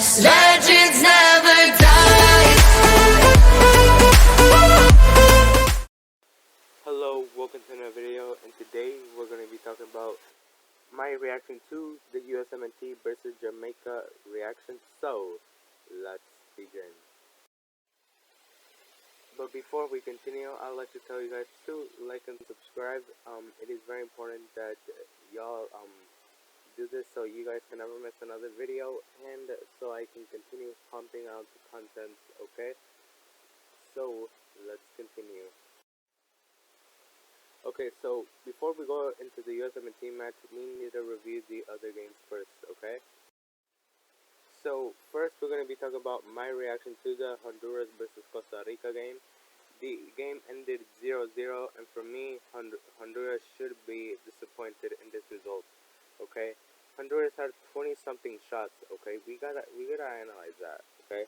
Legends never die. Hello, welcome to another video, and today we're going to be talking about my reaction to the USMNT versus Jamaica reaction. So, let's begin. But before we continue, I'd like to tell you guys to like and subscribe. It is very important that y'all do this so you guys can never miss another video, and so I can continue pumping out the content. Okay, so let's continue. Okay, so before we go into the USMNT match, we need to review the other games first. Okay, so first we're going to be talking about my reaction to the Honduras versus Costa Rica game. The game ended 0-0, and for me, Honduras should be disappointed in this result. Okay, Honduras had 20-something shots. Okay, we gotta analyze that. Okay,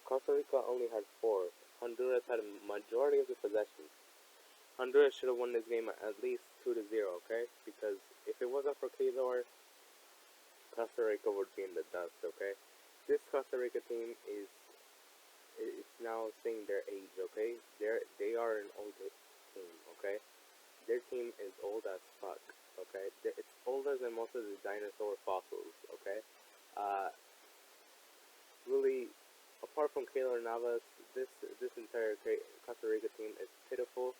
Costa Rica only had 4. Honduras had a majority of the possession. Honduras should have won this game at least 2-0. Okay, because if it wasn't for Keylor, Costa Rica would be in the dust. Okay, this Costa Rica team is now seeing their age. Okay, they are an old team. Okay, their team is old as fuck. Okay, it's older than most of the dinosaur fossils. Okay, really, apart from Keylor Navas, this entire Costa Rica team is pitiful.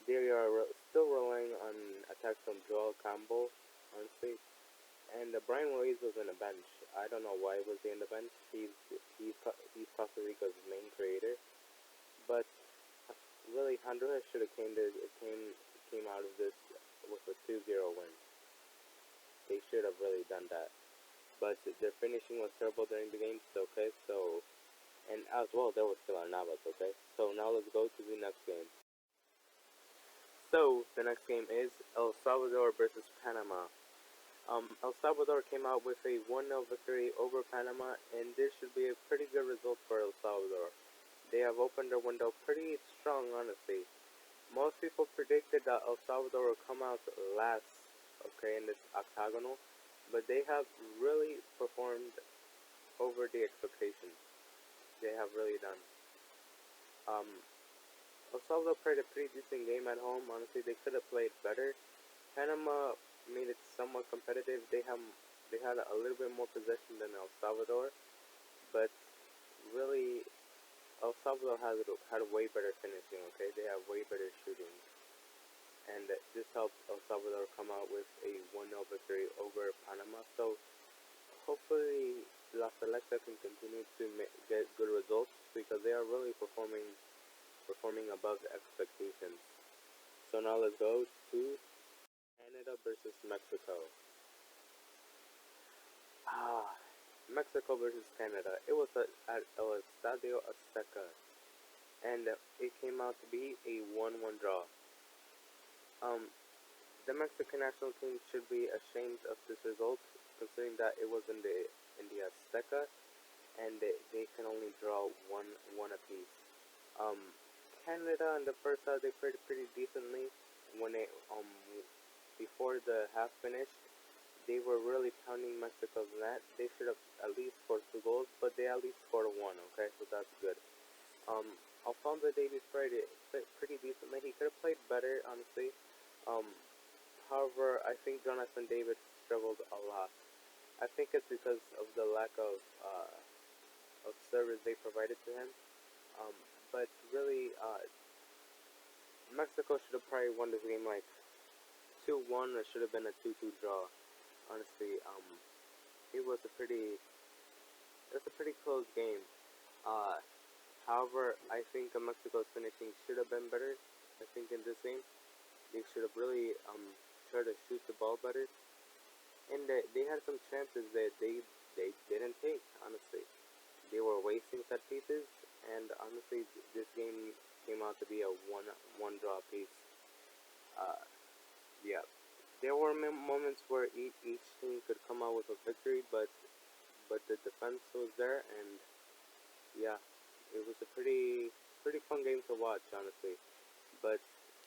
They are still relying on attacks from Joel Campbell, honestly, and Brian Ruiz was in the bench. I don't know why was he in the bench. He's Costa Rica's main creator, but really Honduras should have came out of this with a 2-0 win. They should have really done that, but their finishing was terrible during the game. Okay, so, and as well there was still Navas. Okay, so now let's go to the next game. So the next game is El Salvador versus Panama. El Salvador came out with a 1-0 victory over Panama, and this should be a pretty good result for El Salvador. They have opened their window pretty strong, honestly. Most people predicted that El Salvador would come out last, okay, in this octagonal, but they have really performed over the expectations. They have really done. El Salvador played a pretty decent game at home. Honestly, they could have played better. Panama made it somewhat competitive. They had a little bit more possession than El Salvador, but really El Salvador had a way better finishing. Okay, they have way better shooting, and this helped El Salvador come out with a 1-0 victory over Panama. So hopefully La Selecta can continue to get good results, because they are really performing above the expectations. So now let's go to Canada versus Mexico. Mexico versus Canada. It was at El Estadio Azteca, and it came out to be a 1-1 draw. The Mexican national team should be ashamed of this result, considering that it was in the Azteca, and they can only draw one apiece. Canada in the first half, they played pretty decently. When they before the half finished, they were really pounding Mexico's net. They should have at least scored 2 goals, but they at least scored 1. Okay, so that's good. Alphonso Davies played pretty decently. He could have played better, honestly. However, I think Jonathan David struggled a lot. I think it's because of the lack of service they provided to him. But really, Mexico should have probably won this game like 2-1, or should have been a 2-2 draw. Honestly, it was a pretty close game. However, I think Mexico's finishing should have been better. I think in this game, they should have really tried to shoot the ball better, and they had some chances that they didn't take. Honestly, they were wasting set pieces. And honestly, this game came out to be a one draw piece. Yeah, there were moments where each team could come out with a victory, but the defense was there, and yeah, it was a pretty fun game to watch, honestly. But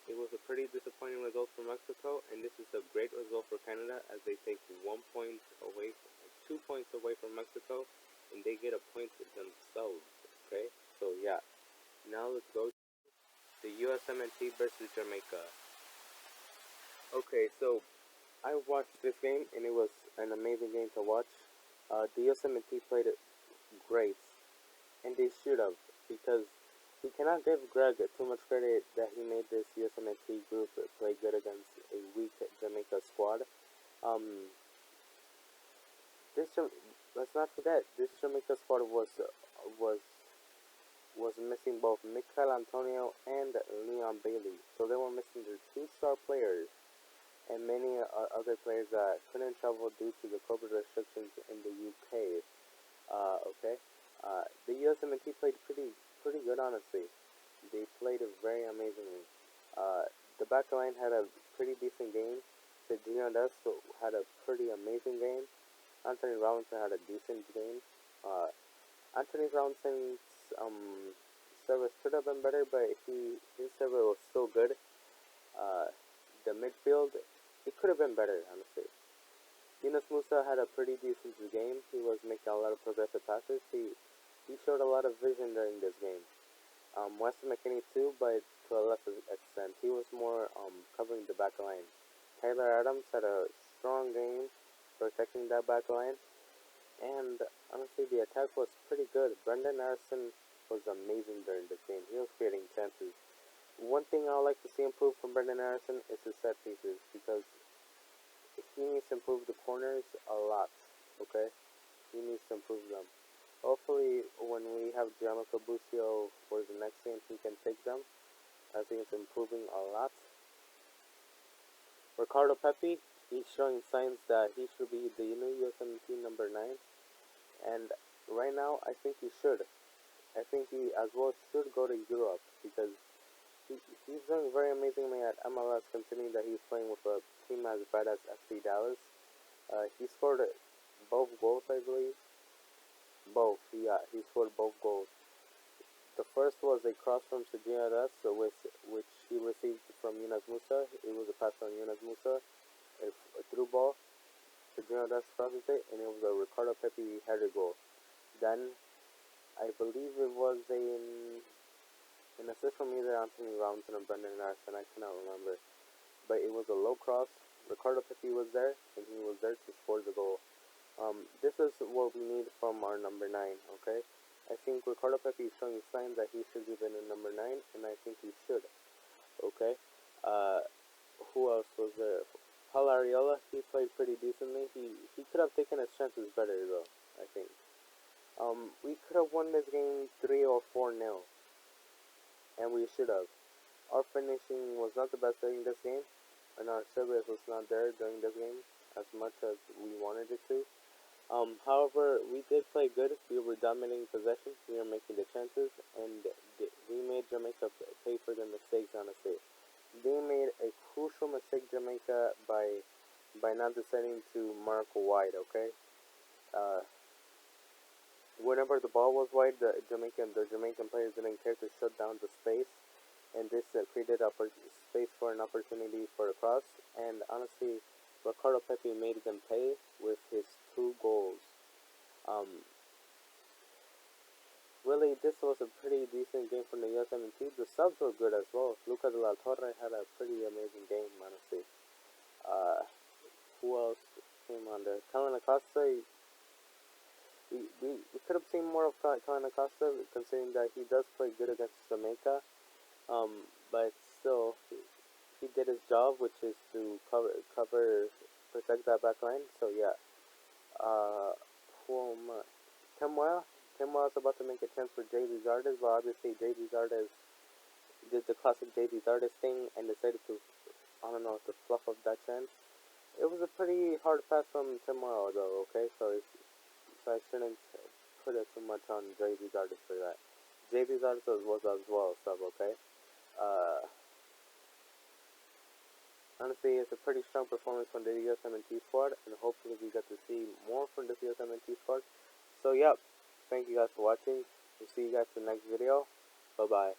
it was a pretty disappointing result for Mexico, and this is a great result for Canada, as they take 1 point away 2 points away from Mexico, and they get a point themselves. Okay, so yeah. Now let's go to the USMNT versus Jamaica. Okay, so I watched this game, and it was an amazing game to watch. The USMNT played it great, and they should have, because we cannot give Greg too much credit that he made this USMNT group play good against a weak Jamaica squad. Um, this let's not forget, this Jamaica squad was was missing both Michael Antonio and Leon Bailey, so they were missing their 2-star players and many other players that couldn't travel due to the COVID restrictions in the UK. Okay, the USMNT played pretty good, honestly. They played it very amazingly. The back line had a pretty decent game. Sergio Dest had a pretty amazing game. Anthony Robinson had a decent game. Anthony Robinson's service could have been better, but his service was still good. The midfield, it could have been better, honestly. Yunus Musa had a pretty decent game. He was making a lot of progressive passes. He showed a lot of vision during this game. Weston McKinney too, but to a lesser extent. He was more covering the back line. Tyler Adams had a strong game protecting that back line. And honestly, the attack was pretty good. Brendan Harrison was amazing during this game. He was creating chances. One thing I would like to see improve from Brendan Harrison is his set pieces, because he needs to improve the corners a lot. Okay, he needs to improve them. Hopefully, when we have Gianluca Busio for the next game, he can take them. I think it's improving a lot. Ricardo Pepi, he's showing signs that he should be the new USMNT number 9. And right now, I think he should. I think he as well should go to Europe, because he's doing very amazingly at MLS, considering that he's playing with a team as bad as FC Dallas. He scored both goals, I believe. Both, yeah, he scored both goals. The first was a cross from Sergio Dest, which he received from Yunus Musa. It was a pass from Yunus Musa, a through ball. Sergio Dest crosses it, and it was a Ricardo Pepi header goal. Then, I believe it was an assist from either Anthony Robinson or Brendan Harrison, I cannot remember. But it was a low cross. Ricardo Pepi was there, and he was there to score the goal. This is what we need from our number 9, okay? I think Ricardo Pepi is showing signs that he should be the number 9, and I think he should, okay? Who else was there? Paul Arriola, he played pretty decently. He could have taken his chances better, though, I think. We could have won this game 3 or 4-0, and we should have. Our finishing was not the best during this game, and our service was not there during this game as much as we wanted it to. However, we did play good. We were dominating possession. We were making the chances, and we made Jamaica pay for their mistakes, honestly. They made a crucial mistake, Jamaica, by not deciding to mark wide, okay? Whenever the ball was wide, the Jamaican players didn't care to shut down the space, and this created space for an opportunity for a cross, and honestly, Ricardo Pepi made them pay with his 2 goals. Really, this was a pretty decent game from the USMNT. The subs were good as well. Luca de la Torre had a pretty amazing game, honestly. Who else came on there? Kellen Acosta. We could have seen more of Kellen Acosta, considering that he does play good against Jamaica. But still, he did his job, which is to protect that back line. So yeah. Tim Moyle's about to make a chance for J.D. Zardes, but obviously J.D. Zardes did the classic J.D. Zardes thing and decided to, to fluff up that chance. It was a pretty hard pass from Tim Moyle, though, okay? So I shouldn't put it too much on J.D. Zardes for that. J.D. Zardes was as well a sub, okay? Honestly, it's a pretty strong performance from the USMNT squad, and hopefully we get to see more from the USMNT squad. So, yeah, thank you guys for watching. We'll see you guys in the next video. Bye-bye.